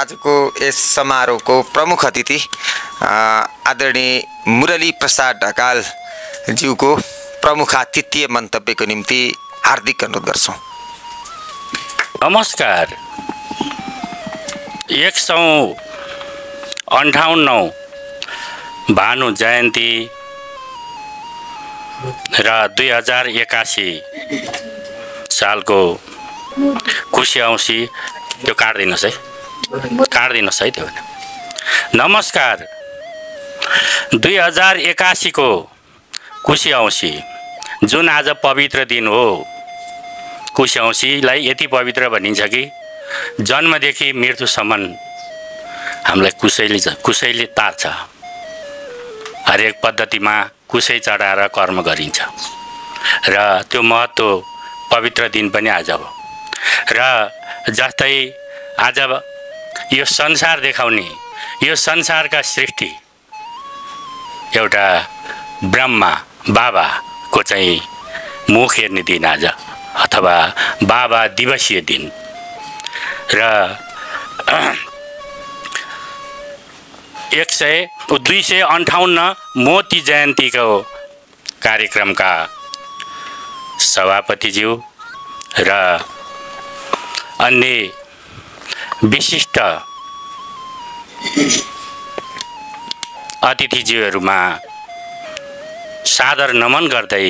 आजको यस समारोहको प्रमुख अतिथि आदरणीय मुरली प्रसाद ढकाल ज्यूको प्रमुख आतिथ्य मन्तव्यको निम्ति हार्दिक अनुरोध गर्छौं। नमस्कार। 158औं भानु जयन्ती र 2081 सालको कुशे औँसी त्यो काट्दिनुस् है त्यो। नमस्कार। 2081 को कुशे औँसी जुन आज पवित्र दिन हो। कुशे औँसीलाई यति पवित्र भनिन्छ कि जन्मदेखि मृत्युसम्म हामीलाई कुशैले तार्छ। हरेक पद्धतिमा कुशै चढाएर कर्म गरिन्छ र त्यो महत्त्व पवित्र दिन पनि आज हो। र जस्तै आज यो संसार देखाउने यो संसारका सृष्टि एउटा ब्रह्मा बाबाको चाहिँ मुख हेर्ने दिन आज, अथवा बाबा दिवसीय दिन। र 258 मोती जयन्तीको कार्यक्रमका सभापतिज्यू र अन्य विशिष्ट अतिथिज्यूहरूमा सादर नमन गर्दै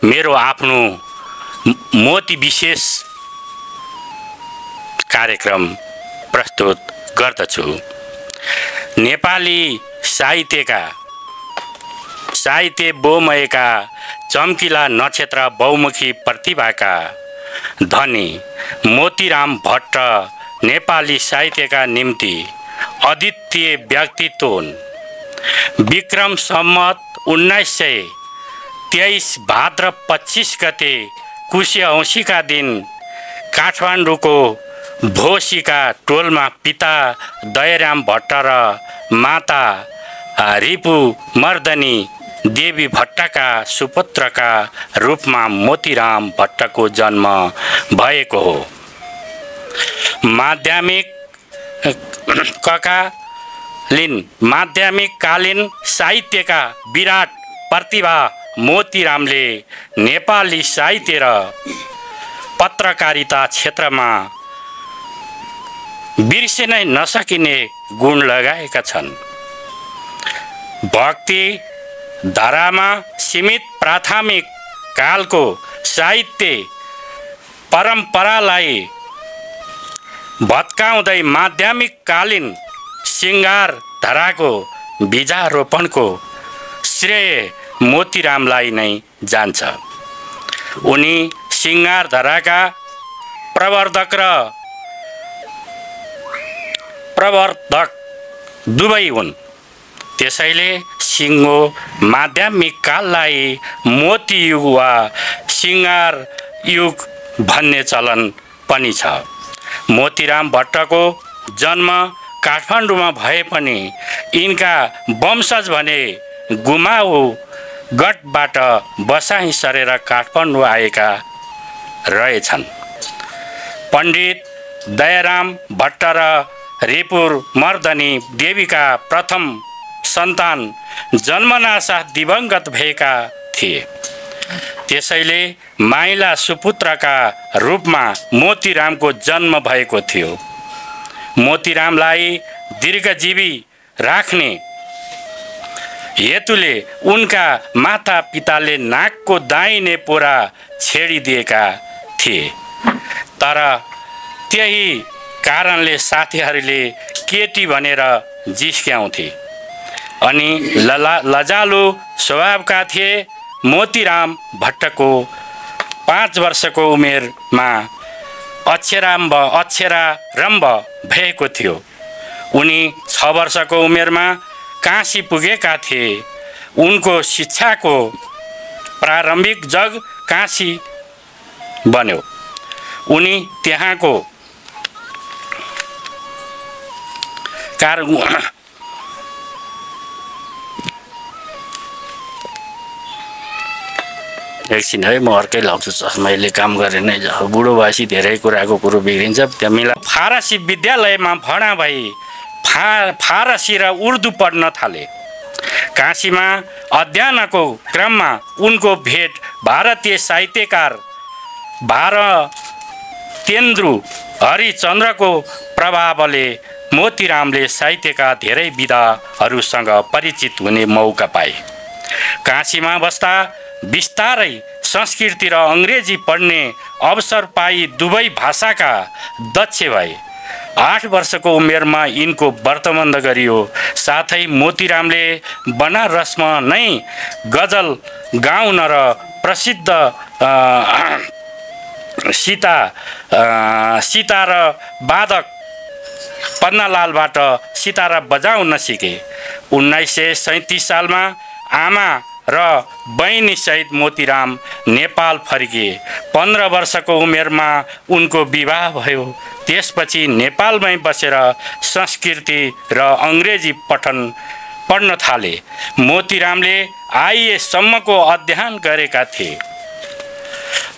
मेरो आफ्नो मोती विशेष कार्यक्रम प्रस्तुत गर्दछु। नेपाली साहित्य बोमयका चम्किला नक्षत्र बहुमुखी प्रतिभाका धनी मोतीराम भट्ट नेपाली साहित्यका निम्ति अद्वितीय व्यक्तित्व हुन्। विक्रम सम्मत 1923 भाद्र 25 गते कुशे औँसीका दिन काठमाडौँको भोसीका टोलमा पिता दयाराम भट्ट र माता रिपु मर्दनी देवी भट्टका सुपुत्रका रूपमा मोतीराम भट्टको जन्म भएको हो। माध्यमिककालीन साहित्यका विराट प्रतिभा मोतीरामले नेपाली साहित्य र पत्रकारिता क्षेत्रमा बिर्सिनै नसकिने गुण लगाएका छन्। भक्ति धारामा सीमित प्राथमिक कालको साहित्य परम्परालाई भत्काउँदै माध्यमिककालीन सिंगार धाराको बीजारोपणको श्रेय मोतीरामलाई नै जान्छ। उनी सिंगार धाराका प्रवर्धक दुवै हुन्। त्यसैले सिङ्गो माध्यमिक काललाई मोती युग वा सिंगार युग भन्ने चलन पनि छ। मोतीराम भट्टको जन्म काठमाडौँमा भए पनि यिनका वंशज भने गुमाउ गढबाट बसाइँ सरेर काठमाडौँ आएका रहेछन्। पण्डित दयाराम भट्ट र रिपुर मर्दनी देवीका प्रथम सन्तान जन्मनासाथ दिवंगत भएका थिए। त्यसैले माइला सुपुत्रका रूपमा मोतीरामको जन्म भएको थियो। मोतीरामलाई दीर्घजीवी राख्ने हेतुले उनका माता पिताले नाकको दाहिने पोरा छेडिदिएका थिए। तर त्यही कारणले साथीहरूले केटी भनेर जिस्क्याउँथे अनि लजालु स्वभावका थिए। मोतीराम भट्टको 5 वर्षको उमेरमा अक्षरारम्भ भएको थियो। उनी 6 वर्षको उमेरमा काशी पुगेका थिए। उनको शिक्षाको प्रारम्भिक जग काशी बन्यो। उनी त्यहाँको एकछिन है, म अर्कै लाउँछु चस्मा, यसले काम गरे नै जाऊ। बुढो भएपछि धेरै कुराको कुरो बिग्रिन्छ। त्यहाँ मिला फारसी विद्यालयमा भर्ना भई फारसी र उर्दू पढ्न थाले। काशीमा अध्ययनको क्रममा उनको भेट भारतीय साहित्यकार भारतेन्द्र हरिचन्द्रको प्रभावले मोतीरामले साहित्यका धेरै विधाहरूसँग परिचित हुने मौका पाए। काशीमा बस्दा बिस्तारै संस्कृत र अङ्ग्रेजी पढ्ने अवसर पाई दुवै भाषाका दक्ष भए। 8 वर्षको उमेरमा यिनको व्रतबन्ध गरियो। साथै मोतीरामले बनारसमा नै गजल गाउन र प्रसिद्ध सितार वादक पन्नालालबाट सितारा बजाउन सिके। 1937 सालमा आमा र बहिनीसहित मोतीराम नेपाल फर्किए। 15 वर्षको उमेरमा उनको विवाह भयो। त्यसपछि नेपालमै बसेर संस्कृति र अङ्ग्रेजी पढ्न थाले। मोतीरामले IAS सम्मको अध्ययन गरेका थिए।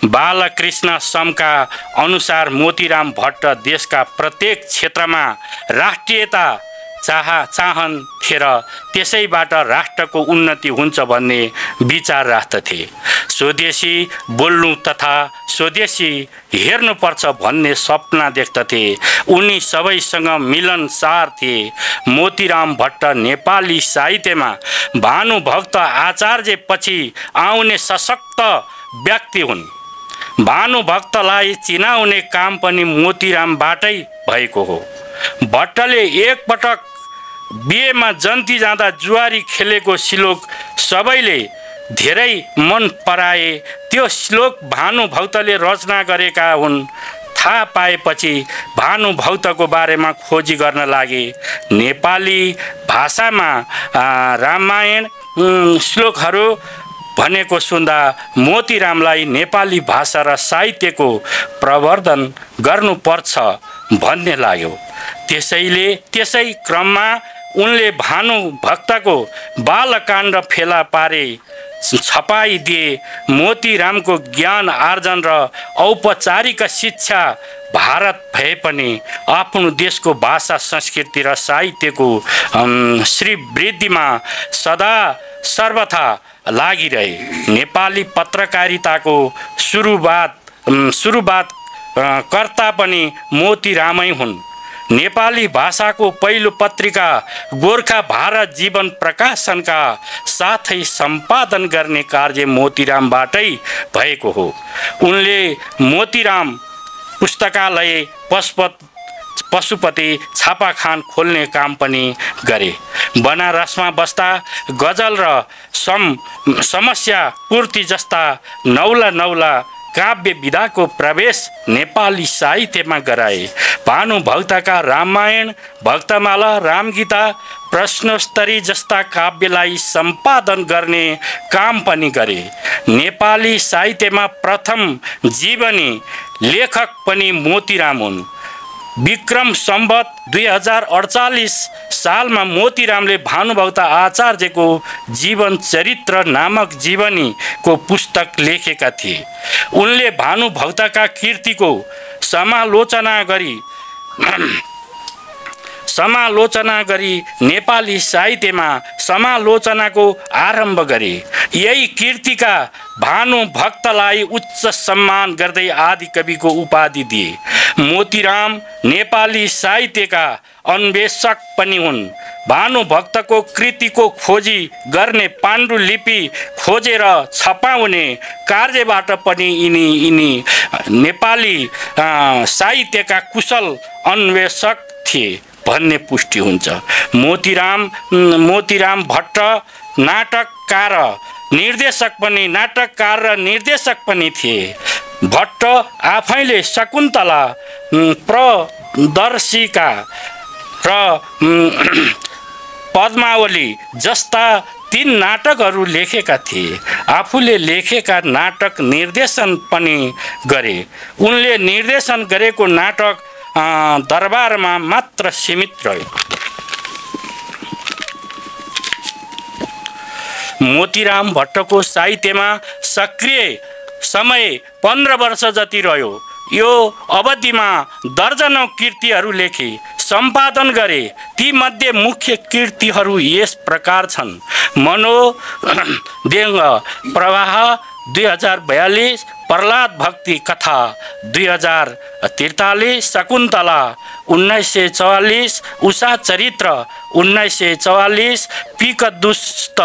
बालकृष्ण समका अनुसार मोतीराम भट्ट देशका प्रत्येक क्षेत्रमा राष्ट्रियता चाहन्थे र त्यसैबाट राष्ट्रको उन्नति हुन्छ भन्ने विचार राख्दथे। स्वदेशी बोल्नु तथा स्वदेशी हेर्नुपर्छ भन्ने सपना देख्दथे। उनी सबैसँग मिलनसार थिए। मोतीराम भट्ट नेपाली साहित्यमा भानुभक्त आचार्यपछि आउने सशक्त व्यक्ति हुन्। भानुभक्तलाई चिनाउने काम पनि मोतीरामबाटै भएको हो। भट्टले एकपटक बिहेमा जन्ती जाँदा जुवारी खेलेको श्लोक सबैले धेरै मन पराए। त्यो श्लोक भानुभक्तले रचना गरेका हुन्। थाहा पाएपछि भानुभक्तको बारेमा खोजी गर्न लागे। नेपाली भाषामा रामायण श्लोकहरू भनेको सुन्दा मोतीरामलाई नेपाली भाषा र साहित्यको प्रवर्धन गर्नुपर्छ भन्ने लाग्यो। त्यसै क्रममा उनले भानुभक्तको बालकाण्ड फेला पारे छपाइदिए। मोतीरामको ज्ञान आर्जन र औपचारिक शिक्षा भारत भए पनि आफ्नो देशको भाषा संस्कृति र साहित्यको श्रीवृद्धिमा सदा सर्वथा लागिरहे। नेपाली पत्रकारिताको सुरुवात कर्ता पनि मोतीरामै हुन्। नेपाली भाषाको पहिलो पत्रिका गोर्खा भारत जीवन प्रकाशनका साथै सम्पादन गर्ने कार्य मोतीरामबाटै भएको हो। उनले मोतीराम पुस्तकालय पशुपति छापाखान खोल्ने काम पनि गरे। बनारसमा बस्दा गजल र समस्या पूर्ति जस्ता नौला काव्य विधाको प्रवेश नेपाली साहित्यमा गराए। भानुभक्तका रामायण, भक्तमाला, रामगीता, प्रश्नोत्तरी जस्ता काव्यलाई सम्पादन गर्ने काम पनि गरे। नेपाली साहित्यमा प्रथम जीवनी लेखक पनि मोतीराम हुन्। विक्रम सम्वत 2048 सालमा मोतीरामले भानुभक्त आचार्यको जीवन चरित्र नामक जीवनीको पुस्तक लेखेका थिए। उनले भानुभक्तका कृतिको समालोचना गरी नेपाली साहित्यमा समालोचनाको आरम्भ गरे। यही कृतिका भानुभक्तलाई उच्च सम्मान गर्दै आदिकविको उपाधि दिए। मोतीराम नेपाली साहित्यका अन्वेषक पनि हुन्। भानुभक्तको कृतिको खोजी गर्ने, पाण्डुलिपि खोजेर छपाउने कार्यबाट पनि यिनी नेपाली साहित्यका कुशल अन्वेषक थिए भन्ने पुष्टि हुन्छ। मोतीराम भट्ट नाटककार र निर्देशक पनि थिए। भट्ट आफैले शकुन्तला, प्रदर्शिका र पद्मावली जस्ता 3 नाटकहरू लेखेका थिए। आफूले लेखेका नाटक निर्देशन पनि गरे। उनले निर्देशन गरेको नाटक दरबारमा मात्र सीमित रह्यो। मोतीराम भट्टको साहित्यमा सक्रिय समय 15 वर्ष जति रह्यो। यो अवधिमा दर्जनौं कृतिहरू लेखे, सम्पादन गरे। ती मध्ये मुख्य कृतिहरू यस प्रकार छन्: मनोदेंग प्रवाह 2042, प्रहलाद भक्ति कथा 2043, शकुन्तला 1944, उषा चरित्र 1944, पिकदुस्त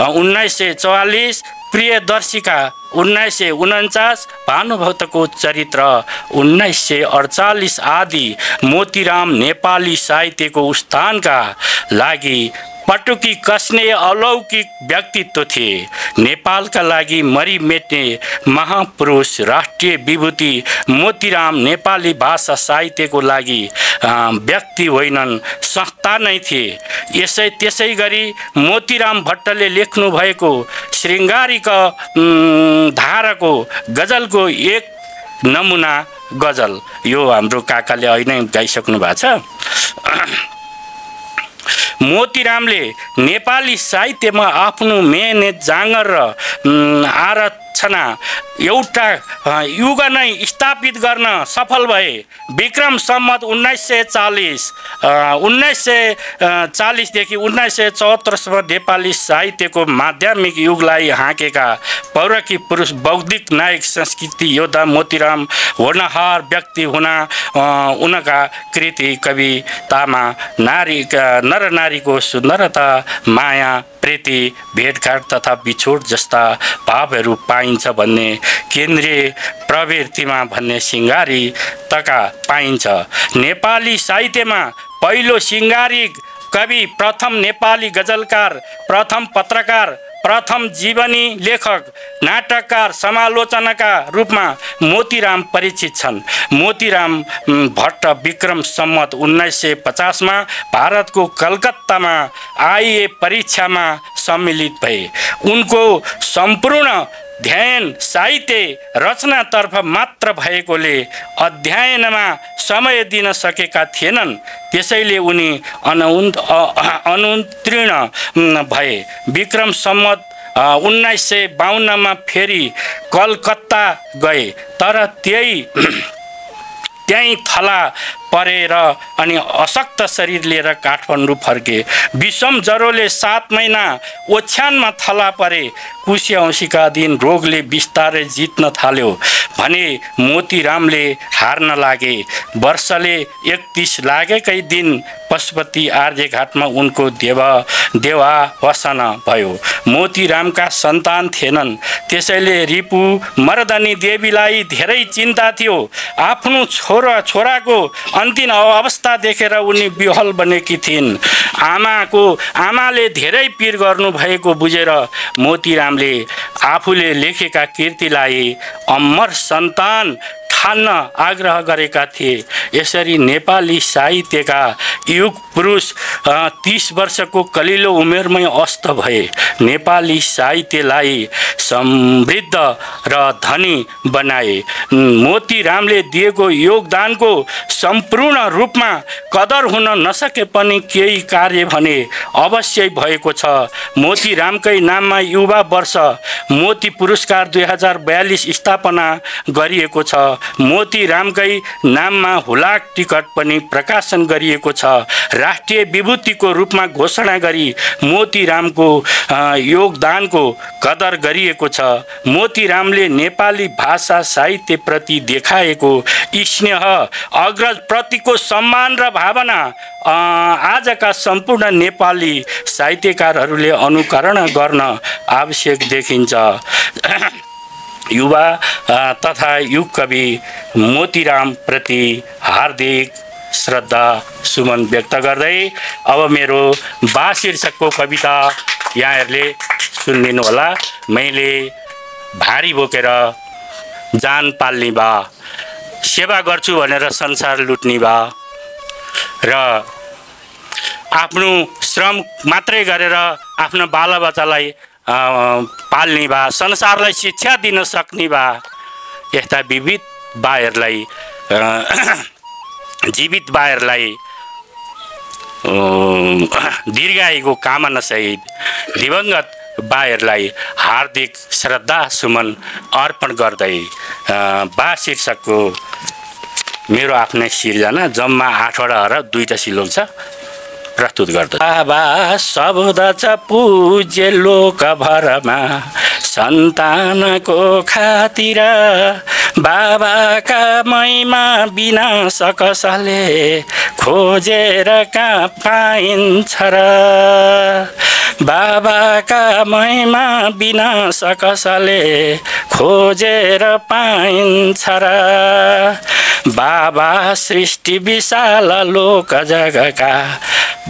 1944, प्रियदर्शिका 1949, भानुभक्तको चरित्र 1948 आदि मोतीराम नेपाली साहित्यको उत्थानका लागि पटुकी कस्ने अलौकिक व्यक्तित्व थिए। नेपालका लागि मरिमेट्ने महापुरुष, राष्ट्रिय विभूति मोतीराम नेपाली भाषा साहित्यको लागि व्यक्ति होइनन्, संस्था नै थिए। त्यसै गरी मोतीराम भट्टले लेख्नु भएको श्रृङ्गारिक धाराको गजलको एक नमुना गजल, यो हाम्रो काकाले अहिले गाइसक्नु भएको छ। मोतीरामले नेपाली साहित्यमा आफ्नो मेहनत, जाँगर र आरक्षणा एउटा युग नै स्थापित गर्न सफल भए। विक्रम सम्वत 1940 देखि 1974 सम्म नेपाली साहित्यको माध्यमिक युगलाई हाँकेका पौरखी पुरुष, बौद्धिक नायक, संस्कृति योद्धा मोतीराम होनहार व्यक्ति हुना उनका कृति कवितामा नर नारीको सुन्दरता, माया, प्रीति, भेटघाट तथा बिछोड जस्ता भावहरू पाइन्छ भन्ने केन्द्रीय प्रवृत्तिमा भन्ने सिंगारितका पाइन्छ। नेपाली साहित्यमा पहिलो सिंगारिक कवि, प्रथम नेपाली गजलकार, प्रथम पत्रकार, प्रथम जीवनी लेखक, नाटककार, समालोचनका रूपमा मोतीराम परिचित छन्। मोतीराम भट्ट विक्रम सम्वत 1950 भारतको कलकत्तामा आइए परीक्षामा सम्मिलित भए। उनको सम्पूर्ण ध्यान साहित्य रचनातर्फ मात्र भएकोले अध्ययनमा समय दिन सकेका थिएनन्। त्यसैले उनी अनुत्तीर्ण भए। विक्रम सम्वत 1952 फेरि कलकत्ता गए, तर त्यहीँ थला परेर अनि अशक्त शरीर लिएर काठमाडौँ फर्के। विषम ज्वरोले 7 महिना ओछ्यानमा थला परे। कुशे औँसीका दिन रोगले बिस्तारै जित्न थाल्यो भने मोतीरामले हार्न लागे। वर्षले 31 लागेकै दिन पशुपति आर्यघाटमा उनको देहावसान भयो। मोतीरामका सन्तान थिएनन्, त्यसैले रिपु मर्दनी देवीलाई धेरै चिन्ता थियो। आफ्नो छोराको अन्तिम अवस्था देखेर उनी विह्वल बनेकी थिइन्। आमाले धेरै पीर गर्नु भएको बुझेर मोतीरामले आफूले लेखेका कृतिलाई अमर सन्तान ठान्न आग्रह गरेका थिए। यसरी नेपाली साहित्यका युग पुरुष 30 वर्षको कलिलो उमेरमै अस्त भए। नेपाली साहित्यलाई समृद्ध र धनी बनाए। मोतीरामले दिएको योगदानको सम्पूर्ण रूपमा कदर हुन नसके पनि केही कार्य भने अवश्य भएको छ। मोतीरामकै नाममा युवा वर्ष मोती पुरस्कार 2042 स्थापना गरिएको छ। मोतीरामकै नाममा हुलाक टिकट पनि प्रकाशन गरिएको छ। राष्ट्रिय विभूतिको रूपमा घोषणा गरी मोतीरामको योगदानको कदर गरिएको छ। मोतीरामले नेपाली भाषा साहित्य प्रति देखाएको स्नेह, अग्रज प्रतिको सम्मान र भावना आजका सम्पूर्ण नेपाली साहित्यकारहरूले अनुकरण गर्न आवश्यक देखिन्छ। युवा तथा युग कवि मोतीराम प्रति हार्दिक श्रद्धा सुमन व्यक्त गर्दै अब मेरो बा शीर्षकको कविता यहाँहरूले सुनिदिनु होला। मैले भारी बोकेर जान पाल्ने बा, सेवा गर्छु भनेर संसार लुट्ने बा र आफ्नो श्रम मात्रै गरेर आफ्नो बालबच्चालाई पाल्ने बा, संसारलाई शिक्षा दिन सक्ने बा, यस्ता विविध बाहरूलाई जीवित बाहरूलाई दीर्घायुको कामना सहित दिवंगत बाहरूलाई हार्दिक श्रद्धा सुमन अर्पण गर्दै बा शीर्षकको मेरो आफ्नै सिर्जना जम्मा 8वटा र 2टा सिलोक छ प्रस्तुत गर्दछु। बाबा शब्द छ पूज्य लोक भरमा सन्तानको खातिर बाबाका महिमा बिना सकसले खोजेर कहाँ पाइन्छ र बाबाका महिमा बिना सकसले खोजेर पाइन्छ र बाबा सृष्टि विशाल लोक जगका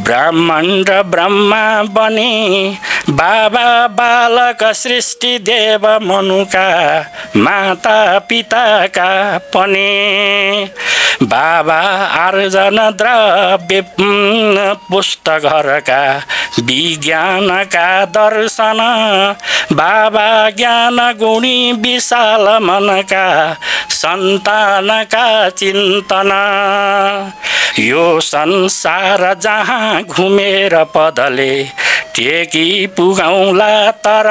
ब्राह्मण र ब्रह्मा बनी बाबा बालक सृष्टि देव मनुका माता पिताका पनि बाबा आर्जन द्रव्य पुस्तकहरूका विज्ञानका दर्शन बाबा ज्ञान गुणी विशाल मनका सन्तानका चिन्तन यो संसार जहाँ घुमेर पदले टेकी पुगाउला तर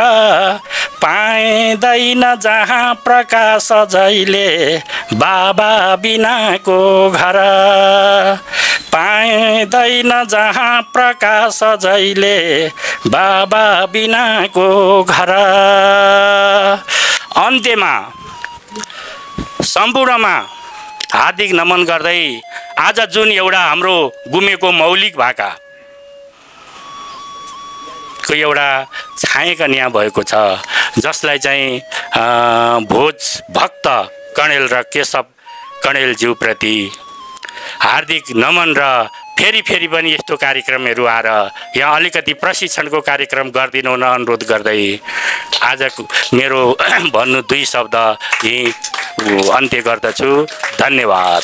पाइँदैन जहाँ प्रकाश जहिले बाबा बिनाको घर पाइँदैन जहाँ प्रकाश जहिले बाबा बिनाको घर। अन्त्यमा सम्पूर्णमा हार्दिक नमन गर्दै आज जुन एउटा हाम्रो गुमेको मौलिक भाका को एउटा छाया कन्या भएको छ जसलाई चाहिँ भोज भक्त कणेल र केशव कणेलज्यूप्रति हार्दिक नमन र फेरि पनि यस्तो कार्यक्रमहरू आएर यहाँ अलिकति प्रशिक्षणको कार्यक्रम गरिदिनु हुन अनुरोध गर्दै आजको मेरो भन्नु 2 शब्द यही अन्त्य गर्दछु। धन्यवाद।